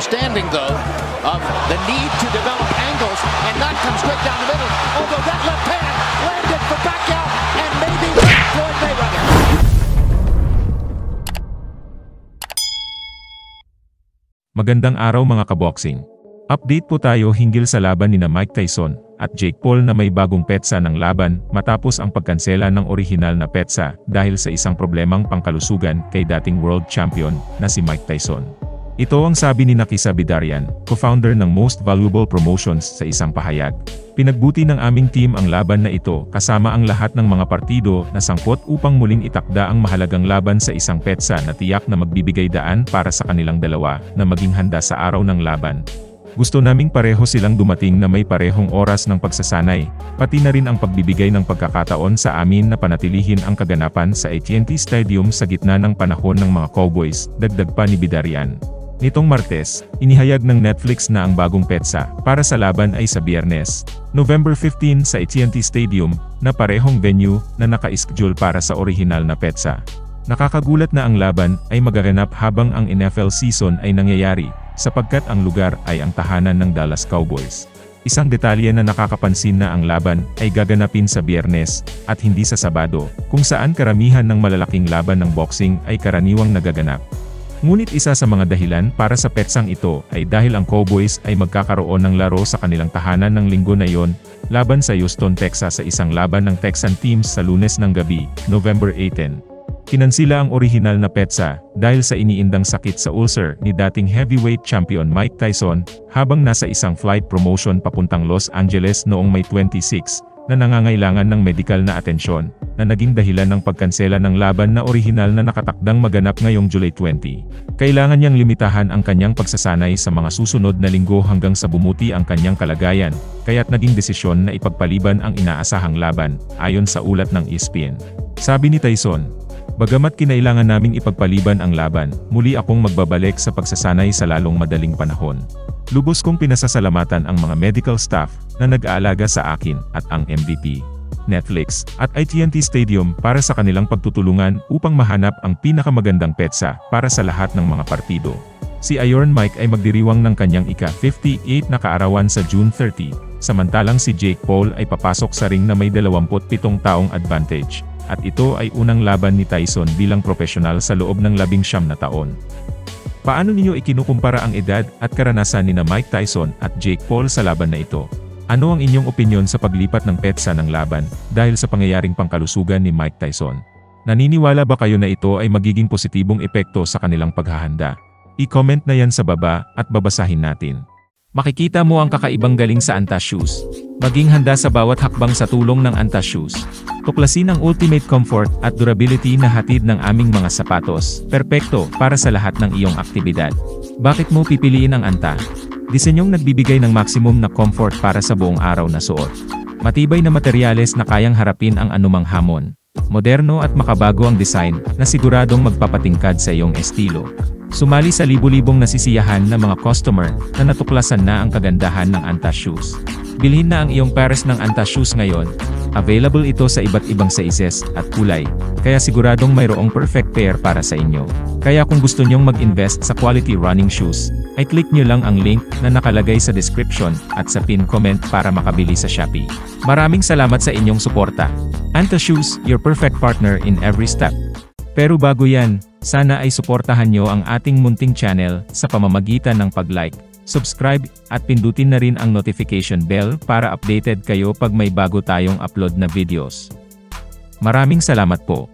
Understanding, though, of the need to develop angles and not come straight down the middle. Although that left hand landed for Pacquiao and maybe Floyd Mayweather. Magandang araw mga kaboxing. Update po tayo hinggil sa laban ni Mike Tyson at Jake Paul na may bagong petsa ng laban matapos ang pagkansela ng orihinal na petsa dahil sa isang problemang pangkalusugan kay dating world champion na si Mike Tyson. Ito ang sabi ni Nakisa Bidarian, co-founder ng Most Valuable Promotions sa isang pahayag. Pinagbuti ng aming team ang laban na ito kasama ang lahat ng mga partido na sangkot upang muling itakda ang mahalagang laban sa isang petsa na tiyak na magbibigay daan para sa kanilang dalawa na maging handa sa araw ng laban. Gusto naming pareho silang dumating na may parehong oras ng pagsasanay, pati na rin ang pagbibigay ng pagkakataon sa amin na panatilihin ang kaganapan sa AT&T Stadium sa gitna ng panahon ng mga Cowboys, dagdag pa ni Bidarian. Nitong Martes, inihayag ng Netflix na ang bagong petsa para sa laban ay sa Biyernes, November 15 sa AT&T Stadium, na parehong venue na naka-schedule para sa orihinal na petsa. Nakakagulat na ang laban ay magaganap habang ang NFL season ay nangyayari, sapagkat ang lugar ay ang tahanan ng Dallas Cowboys. Isang detalye na nakakapansin na ang laban ay gaganapin sa Biyernes at hindi sa Sabado, kung saan karamihan ng malalaking laban ng boxing ay karaniwang nagaganap. Ngunit isa sa mga dahilan para sa petsang ito ay dahil ang Cowboys ay magkakaroon ng laro sa kanilang tahanan ng linggo na iyon, laban sa Houston, Texas sa isang laban ng Texan teams sa Lunes ng gabi, November 18. Kinansila ang orihinal na petsa dahil sa iniindang sakit sa ulcer ni dating heavyweight champion Mike Tyson habang nasa isang flight promotion papuntang Los Angeles noong May 26 na nangangailangan ng medikal na atensyon na naging dahilan ng pagkansela ng laban na orihinal na nakatakdang maganap ngayong July 20. Kailangan niyang limitahan ang kanyang pagsasanay sa mga susunod na linggo hanggang sa bumuti ang kanyang kalagayan, kaya't naging desisyon na ipagpaliban ang inaasahang laban, ayon sa ulat ng ESPN. Sabi ni Tyson, "Bagamat kinailangan naming ipagpaliban ang laban, muli akong magbabalik sa pagsasanay sa lalong madaling panahon. Lubos kong pinasasalamatan ang mga medical staff na nag-aalaga sa akin at ang MVP, Netflix, at AT&T Stadium para sa kanilang pagtutulungan upang mahanap ang pinakamagandang petsa para sa lahat ng mga partido." Si Iron Mike ay magdiriwang ng kanyang ika-58 na kaarawan sa June 30, samantalang si Jake Paul ay papasok sa ring na may 27 taong advantage. At ito ay unang laban ni Tyson bilang profesional sa loob ng 19 na taon. Paano ninyo ikinukumpara ang edad at karanasan ni Mike Tyson at Jake Paul sa laban na ito? Ano ang inyong opinyon sa paglipat ng petsa ng laban dahil sa pangyayaring pangkalusugan ni Mike Tyson? Naniniwala ba kayo na ito ay magiging positibong epekto sa kanilang paghahanda? I-comment na yan sa baba at babasahin natin. Makikita mo ang kakaibang galing sa Anta Shoes. Maging handa sa bawat hakbang sa tulong ng Anta Shoes. Tuklasin ang ultimate comfort at durability na hatid ng aming mga sapatos, perpekto para sa lahat ng iyong aktibidad. Bakit mo pipiliin ang Anta? Disenyong nagbibigay ng maximum na comfort para sa buong araw na suot. Matibay na materyales na kayang harapin ang anumang hamon. Moderno at makabago ang design na siguradong magpapatingkad sa iyong estilo. Sumali sa libu-libong nasisiyahan ng mga customer na natuklasan na ang kagandahan ng Anta Shoes. Bilhin na ang iyong pares ng Anta Shoes ngayon. Available ito sa iba't ibang sizes at kulay, kaya siguradong mayroong perfect pair para sa inyo. Kaya kung gusto nyong mag-invest sa quality running shoes, ay click nyo lang ang link na nakalagay sa description at sa pin comment para makabili sa Shopee. Maraming salamat sa inyong suporta. Anta Shoes, your perfect partner in every step. Pero bago yan, sana ay suportahan nyo ang ating munting channel sa pamamagitan ng pag-like, subscribe, at pindutin na rin ang notification bell para updated kayo pag may bago tayong upload na videos. Maraming salamat po.